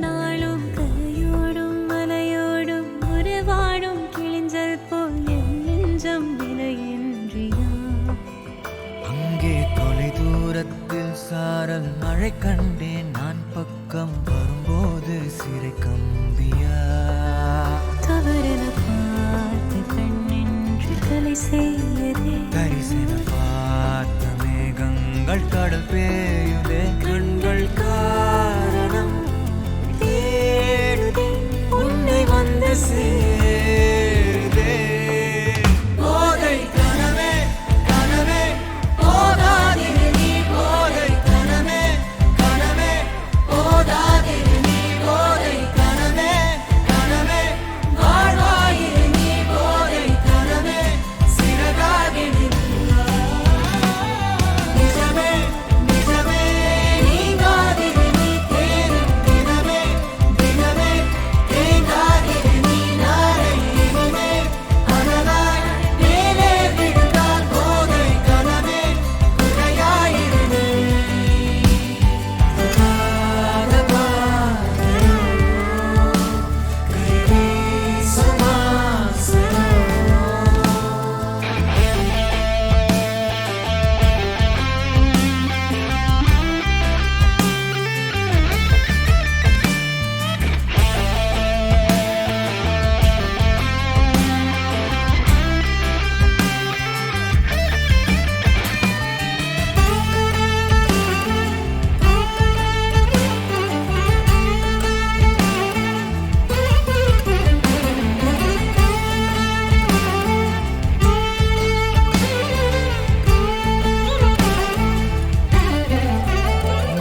நாளும் கையோடும் மலையோடும் உருவாடும் கிழிஞ்சல் போல் என் நெஞ்சம் விலையின்றியா. அங்கே தொலை தூரத்தில் சாரல் மழை கண்டேன் நான் பக்கம் வரும்போது சிறை கம்பியா. தவறென பார்த்து கண்ணென்று கலை செய்யதே தரிசன பார்த்த மேகங்கள் கடல் பேயுதே. கண்கள் காரணம் தேடுதே உன்னை வந்து சேருதே. போதை கனவே கனவே போதாதிரு நீ போதை கனவே கனவே போதாதிரு நீ போதை கனவே கனவே வாழ்வாயிரு நீ போதை கனவே சிறகாகி நிஜமே நிஜமே நீங்காதிரு நீ தேடும் தினமே தினமே தேங்காதிரு நீ நாளை இனிமே அனலாய் மேலே விழுந்தால் போதை கனவே குறையாயிரு நீ.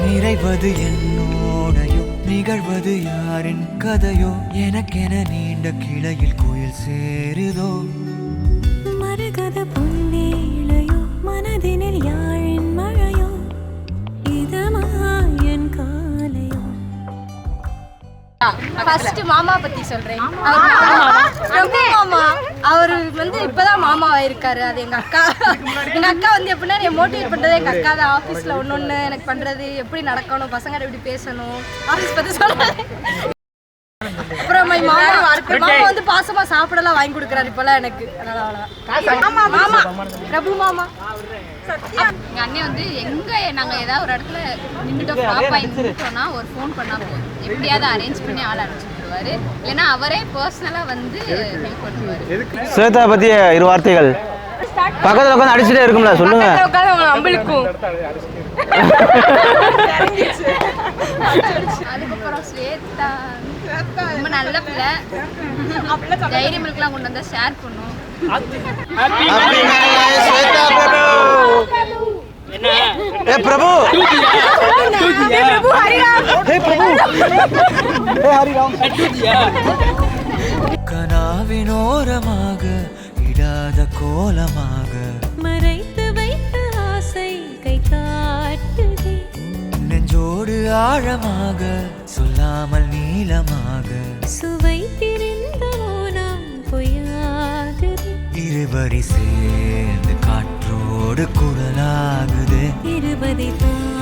நிறைவது என்னோடையோ நிகழ்வது யாரின் கதையோ எனக்கென நீண்ட கிளையில் கோயில் சேருதோ. மரகத பொன்வேளையோ மனதினில் யாழின் மழையோ இதமாயன் காலையோ. ஃபர்ஸ்ட் மாமா பத்தி சொல்றேன். பிரபு மாமா அவர் வந்து இப்பதான் மாமா ஆயிருக்காரு. அது எங்க அக்கா வந்து எப்படின்னா என்னை மோட்டிவேட் பண்றது எங்க அக்கா தான். ஆஃபீஸ்ல ஒன்னொன்னு எனக்கு பண்றது, எப்படி நடக்கணும், பசங்க எப்படி பேசணும், ஆஃபீஸ் பத்தி சொல்றது. அப்புறம் மாமா வந்து பாசமா சாப்பிடலாம் வாங்கி கொடுக்குறாரு இப்பெல்லாம் எனக்கு. மாமா பிரபு மாமா. எங்க அண்ணன் வந்து நாங்க ஏதாவது ஒரு இடத்துல நின்றுட்டோம் ஃப்ளாப் ஆகி நின்றுட்டோம்னா ஒரு ஃபோன் பண்ணா போதும், எப்படியாவது அரேஞ்ச் பண்ணி ஆள் அனுப்பிச்சுடுவாரு. இல்லைன்னா அவரே பர்சனலா வந்து ஹெல்ப் பண்ணுவாரு. ஸ்வேதா பத்தி இரு வார்த்தைகள். பக்கத்துல உட்காந்து அடிச்சுட்டே இருக்கும்ல, சொல்லுங்க. அதுக்கப்புறம் ஸ்வேதா ரொம்ப நல்ல பிள்ளை, டைரி மில்க்லாம் கொண்டு வந்தா ஷேர் பண்ணும். பிரபு கனாவினோரமாக இடாத கோலமாக மறைத்து வைத்த ஆசை கை காட்டுதே. நெஞ்சோடு ஆழமாக சொல்லாமல் நீளமாக சுவை திரிந்த மௌனம் பொய்யாகுதே. இருவரி சேர்ந்து காற்றோடு குரலாகுது. இருபதை தான்